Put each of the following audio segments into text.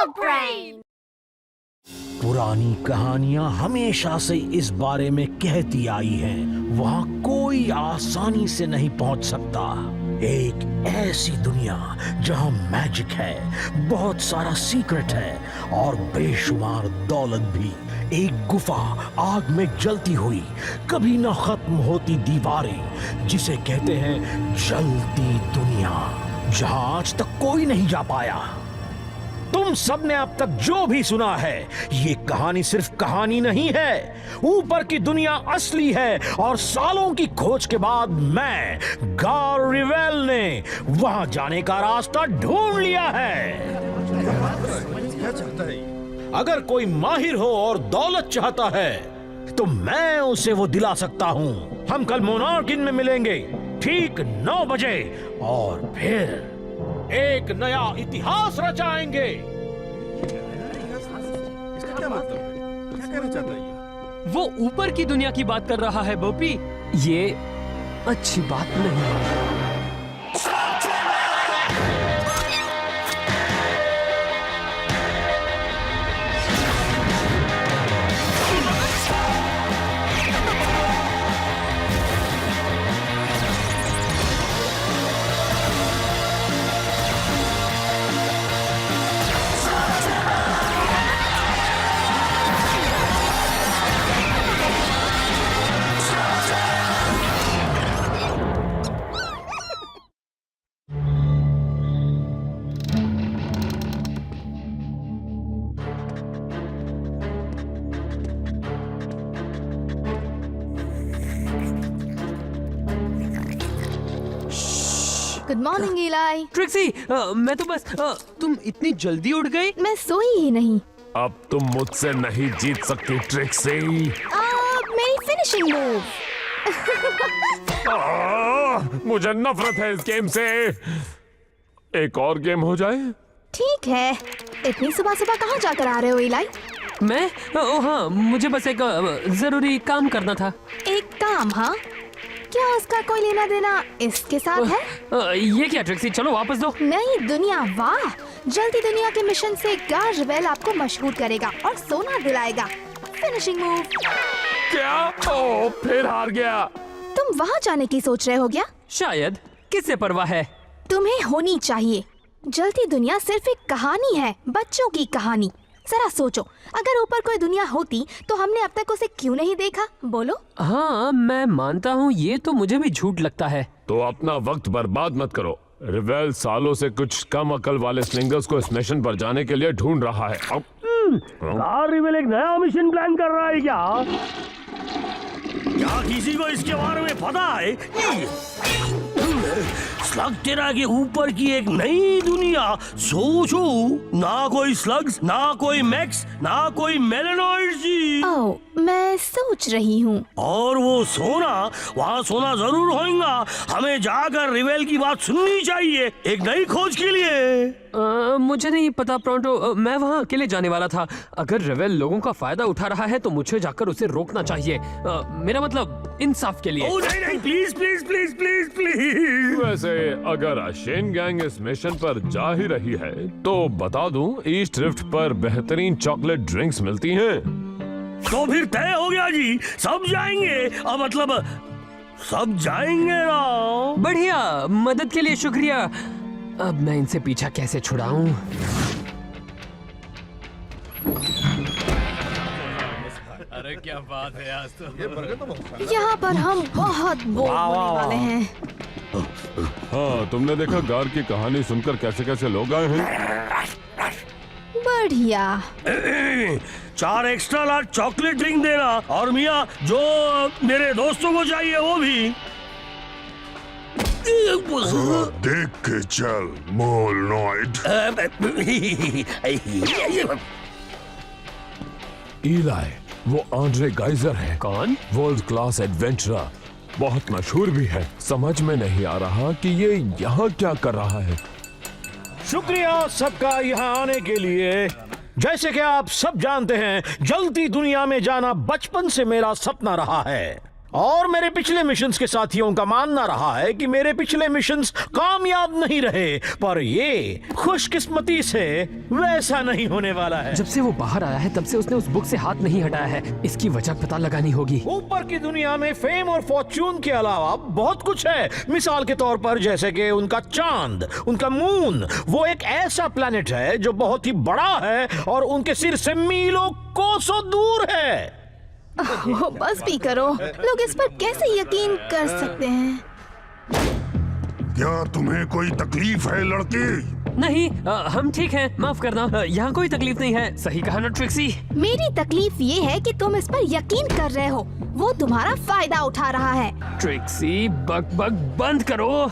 Dog Brain! पुरानी कहानियां हमेशा से इस बारे में कहती आई हैं, वहां कोई आसानी से नहीं पहुंच सकता। एक ऐसी दुनिया जहां मैजिक है, बहुत सारा सीक्रेट है और बेशुमार दौलत भी। एक गुफा आग में जलती हुई, कभी न खत्म होती दीवारें, जिसे कहते हैं जलती दुनिया, जहां आज तक कोई नहीं जा पाया। तुम सबने अब तक जो भी सुना है, ये कहानी सिर्फ कहानी नहीं है। ऊपर की दुनिया असली है और सालों की खोज के बाद मैं गार रिवेल ने वहां जाने का रास्ता ढूंढ लिया है। अगर कोई माहिर हो और दौलत चाहता है तो मैं उसे वो दिला सकता हूं। हम कल मोनार्क इन में मिलेंगे ठीक 9 बजे और फिर एक नया इतिहास रचाएंगे। इसका क्या मतलब है? क्या कहना चाहता है ये? वो ऊपर की दुनिया की बात कर रहा है बोपी। ये अच्छी बात नहीं है। गुड मॉर्निंग इलाई। ट्रिक्सी, मैं तो बस तुम इतनी जल्दी उठ गई। मैं सोई ही नहीं। अब तुम मुझसे नहीं जीत सकती ट्रिक्सी। मेरी फिनिशिंग मूव। मुझे नफरत है इस गेम से। एक और गेम हो जाए? ठीक है। इतनी सुबह सुबह कहाँ जाकर आ रहे हो इलाई? मैं हाँ, मुझे बस एक जरूरी काम करना था। एक काम? हाँ, क्या उसका कोई लेना देना इसके साथ है? ये क्या ट्रिक्सी, चलो वापस दो। नई दुनिया, वाह! जल्दी दुनिया के मिशन से गार रिवेल आपको मशहूर करेगा और सोना दिलाएगा। Finishing move. क्या? ओ, फिर हार गया। तुम वहाँ जाने की सोच रहे हो क्या? शायद। किससे परवाह है? तुम्हें होनी चाहिए। जलती दुनिया सिर्फ एक कहानी है, बच्चों की कहानी। जरा सोचो, अगर ऊपर कोई दुनिया होती तो हमने अब तक उसे क्यों नहीं देखा? बोलो। हाँ, मैं मानता हूँ, ये तो मुझे भी झूठ लगता है। तो अपना वक्त बर्बाद मत करो। रिवेल सालों से कुछ कम अकल वाले स्लिंगर्स को इस मिशन पर जाने के लिए ढूंढ रहा है। गार रिवेल एक नया मिशन प्लान कर रहा है क्या? क्या किसी को इसके बारे में पता है? स्लग तेरा के ऊपर की एक नई दुनिया। सोचो, ना कोई स्लग्स, ना कोई मैक्स, ना कोई मेलेनॉइड्स जी। ओह, मैं सोच रही हूँ। और वो सोना, वहाँ सोना जरूर होगा। हमें जाकर रिवेल की बात सुननी चाहिए एक नई खोज के लिए। मुझे नहीं पता प्रोंटो, मैं वहाँ अकेले जाने वाला था। अगर रिवेल लोगों का फायदा उठा रहा है तो मुझे जाकर उसे रोकना चाहिए। मेरा मतलब इंसाफ के लिए। ओह नहीं नहीं, please please please please please. वैसे अगर अशेन गैंग इस मिशन पर जा ही रही है तो बता दूं, ईस्ट रिफ्ट पर बेहतरीन चॉकलेट ड्रिंक्स मिलती हैं। तो फिर तय हो गया जी, सब जाएंगे। मतलब सब जाएंगे ना? बढ़िया, मदद के लिए शुक्रिया। अब मैं इनसे पीछा कैसे छुड़ाऊं? अरे क्या बात है, आज तो ये बर्गर तो बहुत यहाँ पर हम बहुत बोर होने वाले हैं। हाँ, तुमने देखा गार की कहानी सुनकर कैसे कैसे लोग आए हैं। बढ़िया। 4 एक्स्ट्रा लार्ज चॉकलेट ड्रिंक देना, और मियाँ जो मेरे दोस्तों को चाहिए वो भी। देख के चल मोलनॉइड। इलाई, वो आंद्रे गाइजर है। कौन? वर्ल्ड क्लास एडवेंचरर, बहुत मशहूर भी है। समझ में नहीं आ रहा कि ये यहाँ क्या कर रहा है। शुक्रिया सबका यहाँ आने के लिए। जैसे कि आप सब जानते हैं, जलती दुनिया में जाना बचपन से मेरा सपना रहा है। और मेरे पिछले मिशंस के साथियों का मानना रहा है कि मेरे पिछले मिशंस कामयाब नहीं रहे, पर ये खुशकिस्मती से वैसा नहीं होने वाला है। जब से वो बाहर आया है तब से उसने उस बुक से हाथ नहीं हटाया है। इसकी वजह पता लगानी होगी। ऊपर की दुनिया में फेम और फॉर्च्यून के अलावा बहुत कुछ है। मिसाल के तौर पर जैसे कि उनका चांद, उनका मून, वो एक ऐसा प्लेनेट है जो बहुत ही बड़ा है और उनके सिर से मीलों कोसों दूर है। ओह, बस भी करो। लोग इस पर कैसे यकीन कर सकते हैं? क्या तुम्हें कोई तकलीफ है लड़की? नहीं, हम ठीक हैं, माफ करना। यहाँ कोई तकलीफ नहीं है। सही कहा ना ट्रिक्सी? मेरी तकलीफ ये है कि तुम इस पर यकीन कर रहे हो। वो तुम्हारा फायदा उठा रहा है। ट्रिक्सी, बक बक बंद करो।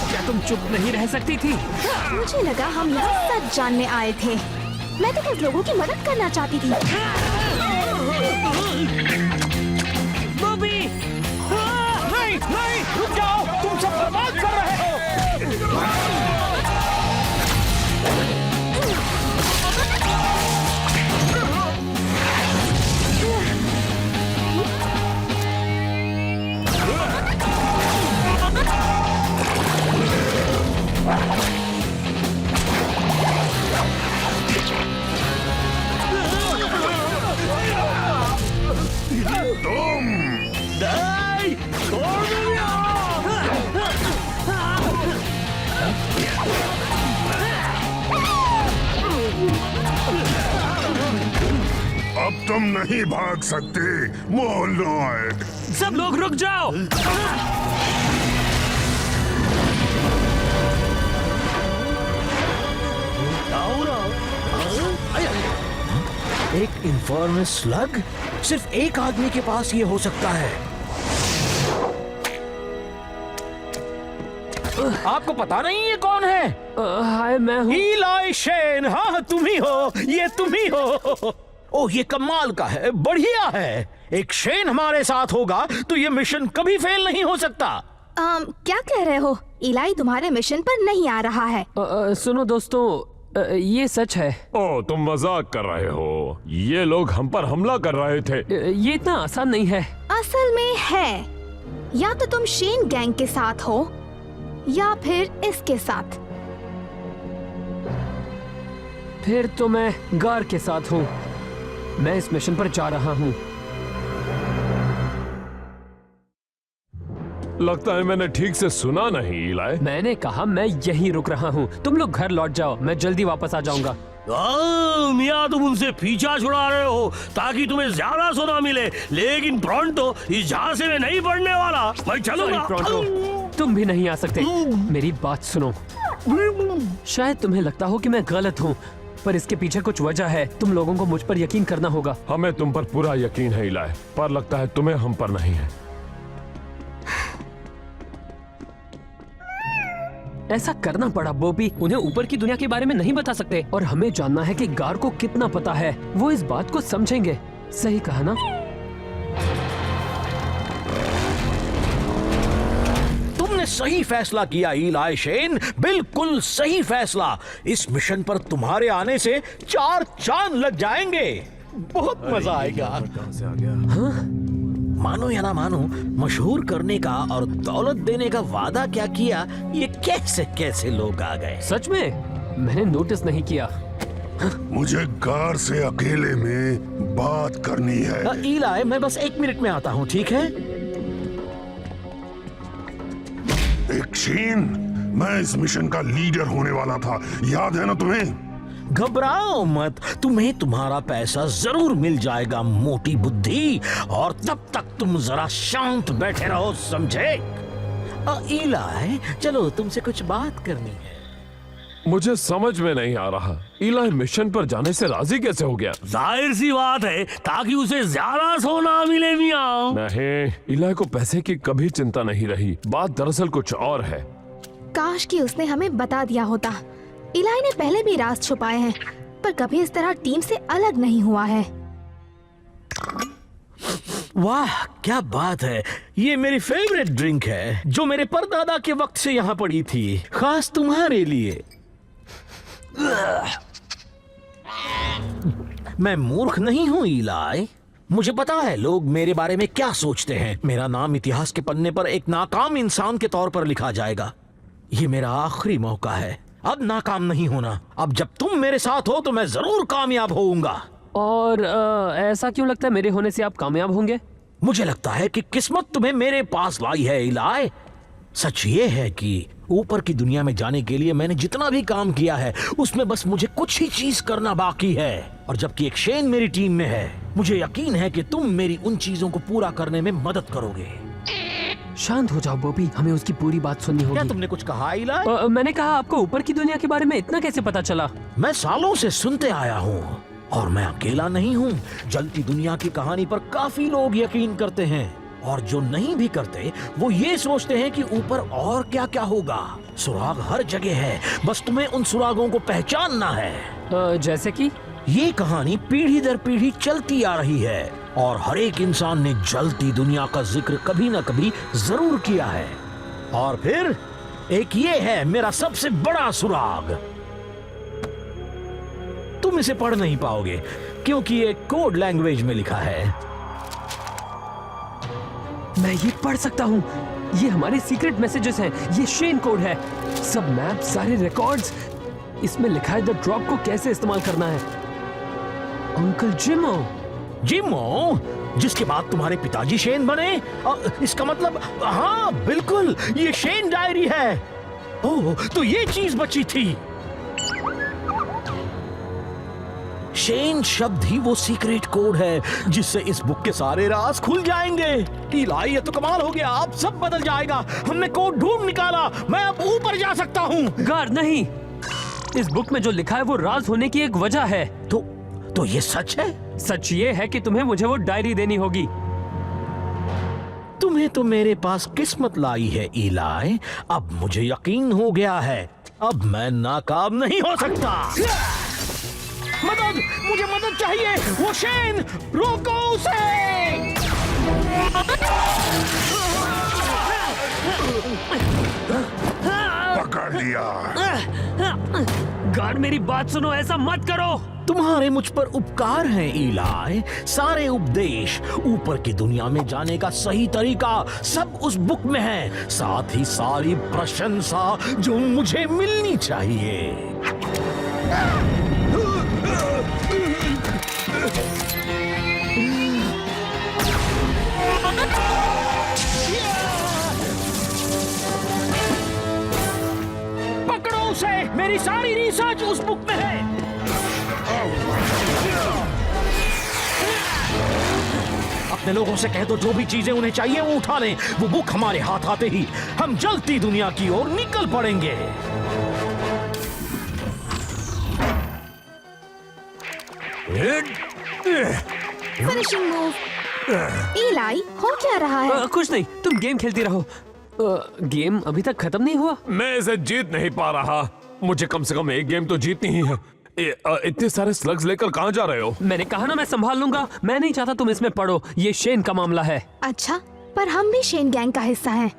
क्या तुम चुप नहीं रह सकती थी? मुझे लगा हम यहाँ सच जानने आए थे। मैं तो कुछ लोगों की मदद करना चाहती थी। बॉबी! नहीं, नहीं, रुक जाओ, तुम सब बर्बाद कर रहे हो। नहीं, छोड़ दो अब तुम नहीं भाग सकते मोलनॉइड। सब लोग रुक जाओ। एक इन्फॉर्मस स्लग? सिर्फ एक आदमी के पास ये हो सकता है। आपको पता नहीं ये कौन है? हाय, मैं हूँ। इलाई शेन। हाँ, तुम ही हो, ये तुम ही हो। ओह, ये कमाल का है, बढ़िया है। एक शेन हमारे साथ होगा तो ये मिशन कभी फेल नहीं हो सकता। क्या कह रहे हो? इलाई तुम्हारे मिशन पर नहीं आ रहा है। सुनो दोस्तों, ये सच है। ओ, तुम मजाक कर रहे हो? ये लोग हम पर हमला कर रहे थे। ये इतना आसान नहीं है। असल में है। या तो तुम शेन गैंग के साथ हो या फिर इसके साथ। फिर तो मैं गार के साथ हूँ। मैं इस मिशन पर जा रहा हूँ। लगता है मैंने ठीक से सुना नहीं इलाई। मैंने कहा मैं यहीं रुक रहा हूँ। तुम लोग घर लौट जाओ, मैं जल्दी वापस आ जाऊंगा। मियाँ, तुम उनसे पीछा छुड़ा रहे हो ताकि तुम्हें ज्यादा सोना मिले, लेकिन प्रोंटो इस झांसे में नहीं पड़ने वाला। मैं चलूंगा। प्रोंटो, तुम भी नहीं आ सकते। मेरी बात सुनो। शायद तुम्हें लगता हो कि मैं गलत हूँ, पर इसके पीछे कुछ वजह है। तुम लोगों को मुझ पर यकीन करना होगा। हमें तुम पर पूरा यकीन है इलाई, पर लगता है तुम्हें हम पर नहीं है। ऐसा करना पड़ा बॉबी। उन्हें ऊपर की दुनिया के बारे में नहीं बता सकते और हमें जानना है कि गार को कितना पता है। वो इस बात को समझेंगे। सही कहा ना? तुमने सही फैसला किया इलाई शेन, बिल्कुल सही फैसला। इस मिशन पर तुम्हारे आने से 4 चांद लग जाएंगे। बहुत मजा आएगा। कहाँ से आ गया? मानो या ना मानो, मशहूर करने का और दौलत देने का वादा क्या किया, ये कैसे कैसे लोग आ गए। सच में मैंने नोटिस नहीं किया। मुझे कार से अकेले में बात करनी है। इलाई, मैं बस 1 मिनट में आता हूँ, ठीक है? एक शेन, मैं इस मिशन का लीडर होने वाला था, याद है ना तुम्हें? घबराओ मत, तुम्हें तुम्हारा पैसा जरूर मिल जाएगा मोटी बुद्धि, और तब तक तुम जरा शांत बैठे रहो, समझे? इलाई, चलो तुमसे कुछ बात करनी है। मुझे समझ में नहीं आ रहा, इलाई मिशन पर जाने से राजी कैसे हो गया? जाहिर सी बात है, ताकि उसे ज्यादा सोना मिले मियाँ। नहीं, इलाई को पैसे की कभी चिंता नहीं रही। बात दरअसल कुछ और है। काश कि उसने हमें बता दिया होता। इलाई ने पहले भी राज छुपाए हैं, पर कभी इस तरह टीम से अलग नहीं हुआ है। वाह क्या बात है, ये मेरी फेवरेट ड्रिंक है जो मेरे परदादा के वक्त से यहाँ पड़ी थी, खास तुम्हारे लिए। मैं मूर्ख नहीं हूँ इलाई, मुझे पता है लोग मेरे बारे में क्या सोचते हैं। मेरा नाम इतिहास के पन्ने पर एक नाकाम इंसान के तौर पर लिखा जाएगा। ये मेरा आखिरी मौका है, अब नाकाम नहीं होना। अब जब तुम मेरे साथ हो तो मैं जरूर कामयाब होऊंगा। और ऐसा क्यों लगता है मेरे होने से आप कामयाब होंगे? मुझे लगता है कि किस्मत तुम्हें मेरे पास लाई है इलाई। सच ये है कि ऊपर की दुनिया में जाने के लिए मैंने जितना भी काम किया है उसमें बस मुझे कुछ ही चीज करना बाकी है। और जबकि एक शेन मेरी टीम में है, मुझे यकीन है कि तुम मेरी उन चीजों को पूरा करने में मदद करोगे। शांत हो जाओ बॉबी, हमें उसकी पूरी बात सुननी क्या होगी। तुमने कुछ कहा इलाई? मैंने कहा आपको ऊपर की दुनिया के बारे में इतना कैसे पता चला? मैं सालों से सुनते आया हूँ और मैं अकेला नहीं हूँ। जलती दुनिया की कहानी पर काफी लोग यकीन करते हैं और जो नहीं भी करते वो ये सोचते हैं कि ऊपर और क्या क्या होगा। सुराग हर जगह है, बस तुम्हें उन सुरागों को पहचानना है। जैसे कि ये कहानी पीढ़ी दर पीढ़ी चलती आ रही है और हर एक इंसान ने जलती दुनिया का जिक्र कभी न कभी जरूर किया है। और फिर एक ये है मेरा सबसे बड़ा सुराग। तुम इसे पढ़ नहीं पाओगे क्योंकि ये कोड लैंग्वेज में लिखा है। मैं ये पढ़ सकता हूँ। ये हमारे सीक्रेट मैसेजेस हैं। ये शेन कोड है। सब मैप, सारे रिकॉर्ड्स, इसमें लिखा है द ड्रॉप को कैसे इस्तेमाल करना है। अंकल जिमो। जिमो, जिसके बाद तुम्हारे पिताजी शेन बने? इसका मतलब हाँ बिल्कुल, ये शेन डायरी है। ओह, तो ये चीज बची थी। शेन शब्द ही वो सीक्रेट कोड है जिससे इस बुक के सारे राज खुल जाएंगे। इलाई, ये तो कमाल हो गया, अब सब बदल जाएगा। हमने कोड ढूंढ निकाला, मैं अब ऊपर जा सकता हूँ। गार्ड नहीं, इस बुक में जो लिखा है वो राज होने की एक वजह है। तो ये सच है? सच ये है कि तुम्हें मुझे वो डायरी देनी होगी। तुम्हें तो मेरे पास किस्मत लाई है इलाई। अब मुझे यकीन हो गया है, अब मैं नाकाम नहीं हो सकता। मदद, मुझे मदद चाहिए। वो शेन, रोको उसे। पकड़ लिया। गार्ड मेरी बात सुनो, ऐसा मत करो। तुम्हारे मुझ पर उपकार हैं इलाई। सारे उपदेश, ऊपर की दुनिया में जाने का सही तरीका सब उस बुक में है, साथ ही सारी प्रशंसा जो मुझे मिलनी चाहिए। पकड़ो उसे, मेरी सारी रिसर्च उस बुक में है। अपने लोगों से कह दो जो भी चीजें उन्हें चाहिए वो उठा लें। वो बुक हमारे हाथ आते ही हम जलती दुनिया की ओर निकल पड़ेंगे। Finishing move. इलाई, हो क्या रहा है? कुछ नहीं, तुम गेम खेलती रहो। गेम अभी तक खत्म नहीं हुआ। मैं इसे जीत नहीं पा रहा। मुझे कम से कम एक गेम तो जीतनी ही है। इतने सारे स्लग्स लेकर कहाँ जा रहे हो? मैंने कहा ना मैं संभाल लूंगा। मैं नहीं चाहता तुम इसमें पढ़ो, ये शेन का मामला है। अच्छा, पर हम भी शेन गैंग का हिस्सा हैं।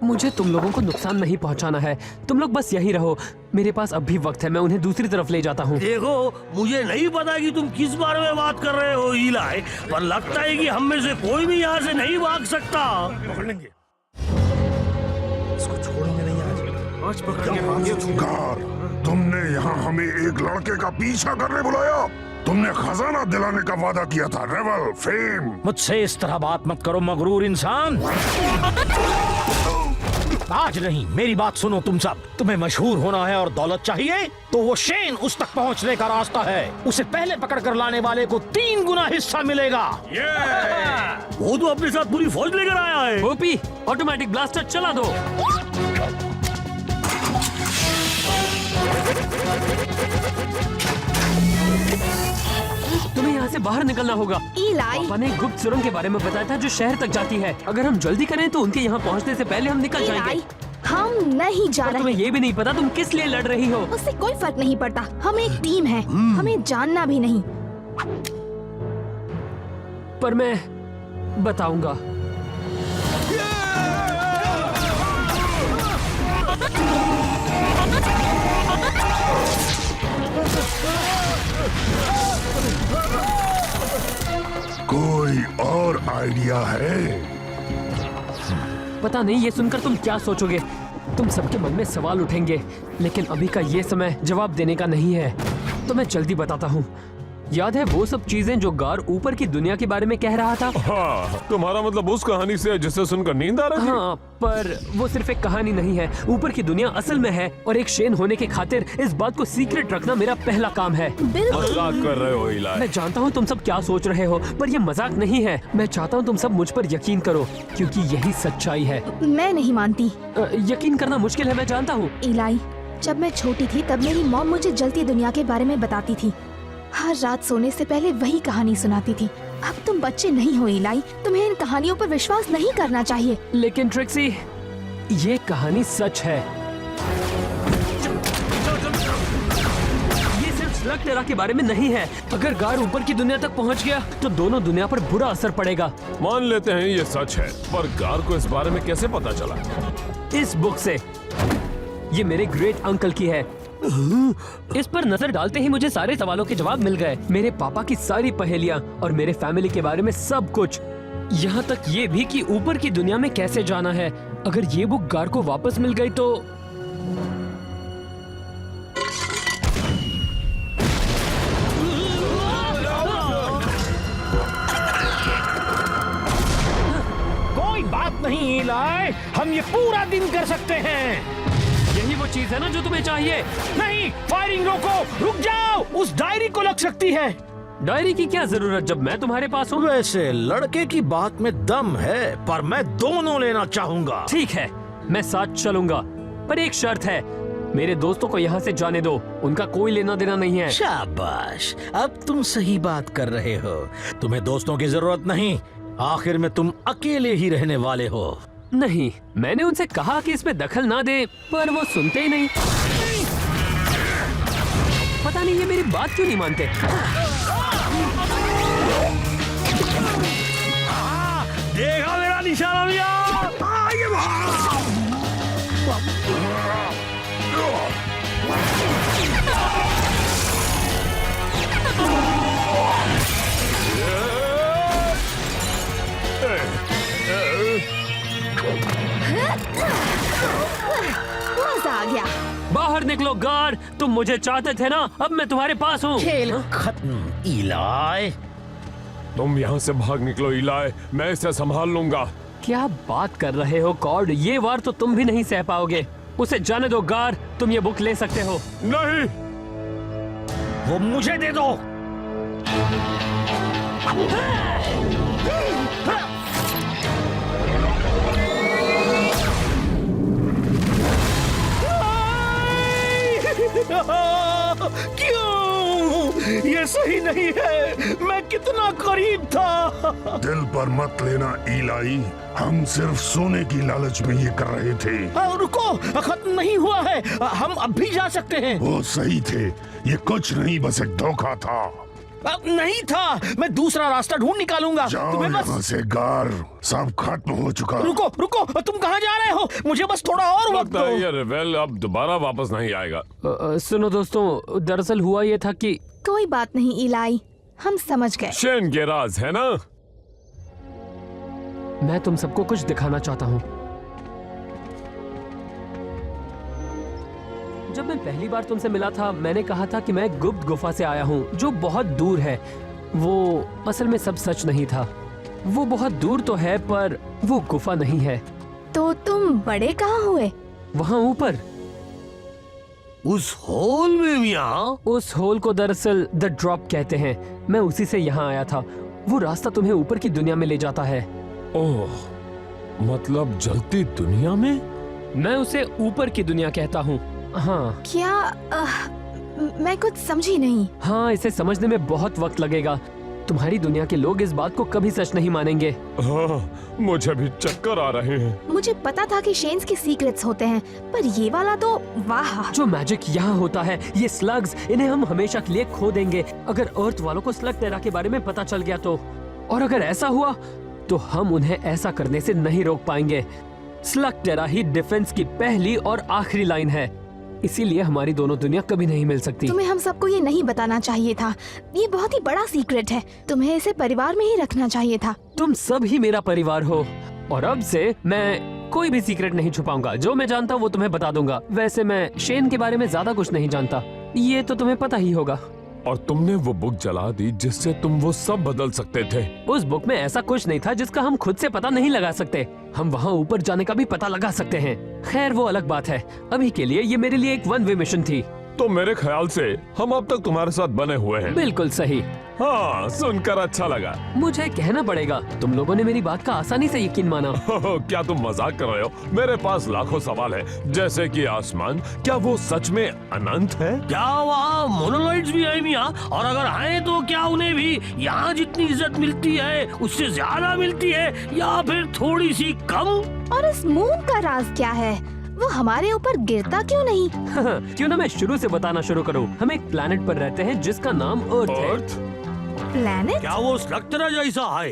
मुझे तुम लोगों को नुकसान नहीं पहुंचाना है। तुम लोग बस यहीं रहो, मेरे पास अब भी वक्त है। मैं उन्हें दूसरी तरफ ले जाता हूँ। देखो, मुझे नहीं पता कि तुम किस बारे में बात कर रहे हो इलाई, पर लगता है कि हम में से कोई भी यहाँ से नहीं भाग सकता। पकड़ेंगे, इसको छोड़ेंगे नहीं आज पकड़ेंगे। तुमने यहाँ हमें एक लड़के का पीछा करने बुलाया? तुमने खजाना दिलाने का वादा किया था, रेवल, फेम। मुझसे इस तरह बात मत करो मगरूर इंसान। आज नहीं, मेरी बात सुनो तुम सब। तुम्हें मशहूर होना है और दौलत चाहिए तो वो शेन उस तक पहुंचने का रास्ता है। उसे पहले पकड़ कर लाने वाले को 3 गुना हिस्सा मिलेगा। वो तो अपने साथ पूरी फौज लेकर आया है। ओपी, ऑटोमेटिक ब्लास्टर चला दो। से बाहर निकलना होगा। इलाई, पापा ने एक गुप्त सुरंग के बारे में बताया था जो शहर तक जाती है। अगर हम जल्दी करें तो उनके यहाँ पहुँचने से पहले हम निकल जाएंगे। इलाई, हम नहीं जा पर रहे। तुम्हें ये भी नहीं पता तुम किस लिए लड़ रही हो। उससे कोई फर्क नहीं पड़ता, हम एक टीम है, हमें जानना भी नहीं। पर मैं बताऊंगा। कोई और आइडिया है? पता नहीं ये सुनकर तुम क्या सोचोगे। तुम सबके मन में सवाल उठेंगे, लेकिन अभी का ये समय जवाब देने का नहीं है। तो मैं जल्दी बताता हूँ। याद है वो सब चीजें जो गार ऊपर की दुनिया के बारे में कह रहा था? हाँ, तुम्हारा मतलब उस कहानी से जिसे सुनकर नींद आ रही थी? हाँ, पर वो सिर्फ एक कहानी नहीं है। ऊपर की दुनिया असल में है, और एक शेन होने के खातिर इस बात को सीक्रेट रखना मेरा पहला काम है। बिल्कुल। मजाक कर रहे हो इलाई? मैं जानता हूँ तुम सब क्या सोच रहे हो, पर ये मजाक नहीं है। मैं चाहता हूँ तुम सब मुझ पर यकीन करो, क्योंकि यही सच्चाई है। मैं नहीं मानती। यकीन करना मुश्किल है, मैं जानता हूँ। इलाई, जब मैं छोटी थी तब मेरी मॉम मुझे जलती दुनिया के बारे में बताती थी। हर रात सोने से पहले वही कहानी सुनाती थी। अब तुम बच्चे नहीं हो इलाई, तुम्हें इन कहानियों पर विश्वास नहीं करना चाहिए। लेकिन ट्रिक्सी, ये कहानी सच है। ये सिर्फ स्लग टेरा के बारे में नहीं है। अगर गार ऊपर की दुनिया तक पहुंच गया तो दोनों दुनिया पर बुरा असर पड़ेगा। मान लेते हैं ये सच है, पर गार को इस बारे में कैसे पता चला? इस बुक से। ये मेरे ग्रेट अंकल की है। इस पर नजर डालते ही मुझे सारे सवालों के जवाब मिल गए। मेरे पापा की सारी पहेलियां और मेरे फैमिली के बारे में सब कुछ, यहाँ तक ये भी कि ऊपर की दुनिया में कैसे जाना है। अगर ये बुक गार को वापस मिल गई तो कोई बात नहीं इलाई, हम ये पूरा दिन कर सकते हैं। यही वो चीज है ना जो तुम्हें चाहिए। नहीं, फायरिंग रोको, रुक जाओ, उस डायरी को लग सकती है। डायरी की क्या जरूरत जब मैं तुम्हारे पास हूँ? वैसे लड़के की बात में दम है, पर मैं दोनों लेना चाहूंगा। ठीक है, मैं साथ चलूंगा, पर एक शर्त है। मेरे दोस्तों को यहाँ से जाने दो, उनका कोई लेना देना नहीं है। शाबाश, अब तुम सही बात कर रहे हो। तुम्हें दोस्तों की जरूरत नहीं, आखिर में तुम अकेले ही रहने वाले हो। नहीं, मैंने उनसे कहा कि इसमें दखल ना दे, पर वो सुनते ही नहीं। पता नहीं ये मेरी बात क्यों नहीं मानते। देखा मेरा निशाना भैया? मजा आ गया। बाहर निकलो गार, तुम मुझे चाहते थे ना, अब मैं तुम्हारे पास हूँ। खेल खत्म इलाई। तुम यहाँ से भाग निकलो इलाई, मैं इसे संभाल लूंगा। क्या बात कर रहे हो कॉर्ड, ये वार तो तुम भी नहीं सह पाओगे। उसे जाने दो गार, तुम ये बुक ले सकते हो। नहीं, वो मुझे दे दो। क्यों? ये सही नहीं है, मैं कितना करीब था। दिल पर मत लेना इलाई, हम सिर्फ सोने की लालच में ये कर रहे थे। रुको, खत्म नहीं हुआ है, हम अब भी जा सकते हैं। वो सही थे, ये कुछ नहीं, बस एक धोखा था। नहीं था, मैं दूसरा रास्ता ढूंढ निकालूंगा। जाओ तुम्हें यहाँ बस से गार, सब खत्म हो चुका। रुको रुको, तुम कहाँ जा रहे हो? मुझे बस थोड़ा और वक्त लगता है दो। ये रिवेल अब दोबारा वापस नहीं आएगा। सुनो दोस्तों, दरअसल हुआ ये था कि कोई बात नहीं इलाई, हम समझ गए। शेन के राज है ना? मैं तुम सबको कुछ दिखाना चाहता हूँ। जब मैं पहली बार तुमसे मिला था, मैंने कहा था कि मैं गुप्त गुफा से आया हूँ जो बहुत दूर है। वो असल में सब सच नहीं था। वो बहुत दूर तो है, पर वो गुफा नहीं है। तो तुम बड़े कहाँ हुए? वहाँ ऊपर, उस होल में मियां? उस होल को दरअसल द ड्रॉप कहते हैं। मैं उसी से यहाँ आया था। वो रास्ता तुम्हें ऊपर की दुनिया में ले जाता है। ओह, मतलब जलती दुनिया में? मैं उसे ऊपर की दुनिया कहता हूँ। हाँ क्या मैं कुछ समझी नहीं। हाँ, इसे समझने में बहुत वक्त लगेगा। तुम्हारी दुनिया के लोग इस बात को कभी सच नहीं मानेंगे। हाँ, मुझे भी चक्कर आ रहे हैं। मुझे पता था कि शेन्स के सीक्रेट्स होते हैं, पर ये वाला तो वाह। जो मैजिक यहाँ होता है, ये स्लग्स, इन्हें हम हमेशा के लिए खो देंगे अगर अर्थ वालों को स्लग टेरा के बारे में पता चल गया तो। और अगर ऐसा हुआ तो हम उन्हें ऐसा करने से नहीं रोक पाएंगे। स्लग टेरा ही डिफेंस की पहली और आखिरी लाइन है, इसीलिए हमारी दोनों दुनिया कभी नहीं मिल सकती। तुम्हें हम सबको ये नहीं बताना चाहिए था। ये बहुत ही बड़ा सीक्रेट है, तुम्हें इसे परिवार में ही रखना चाहिए था। तुम सब ही मेरा परिवार हो और अब से मैं कोई भी सीक्रेट नहीं छुपाऊंगा। जो मैं जानता वो तुम्हें बता दूंगा। वैसे मैं शेन के बारे में ज्यादा कुछ नहीं जानता, ये तो तुम्हें पता ही होगा। और तुमने वो बुक जला दी जिससे तुम वो सब बदल सकते थे। उस बुक में ऐसा कुछ नहीं था जिसका हम खुद से पता नहीं लगा सकते। हम वहाँ ऊपर जाने का भी पता लगा सकते हैं। खैर वो अलग बात है, अभी के लिए ये मेरे लिए एक वन वे मिशन थी। तो मेरे ख्याल से हम अब तक तुम्हारे साथ बने हुए हैं। बिल्कुल सही। हाँ, सुनकर अच्छा लगा। मुझे कहना पड़ेगा, तुम लोगों ने मेरी बात का आसानी से यकीन माना। क्या तुम मजाक कर रहे हो? मेरे पास लाखों सवाल है, जैसे कि आसमान, क्या वो सच में अनंत है? क्या वहाँ मोनोलाइट्स भी है मियाँ? और अगर आए तो क्या उन्हें भी यहाँ जितनी इज्जत मिलती है उससे ज्यादा मिलती है, या फिर थोड़ी सी कम? और इस मून का राज क्या है? वो हमारे ऊपर गिरता क्यों नहीं? क्यों ना मैं शुरू से बताना शुरू करूं। हम एक प्लेनेट पर रहते हैं जिसका नाम अर्थ है। अर्थ? प्लैनेट? क्या वो स्लग टेरा जैसा है?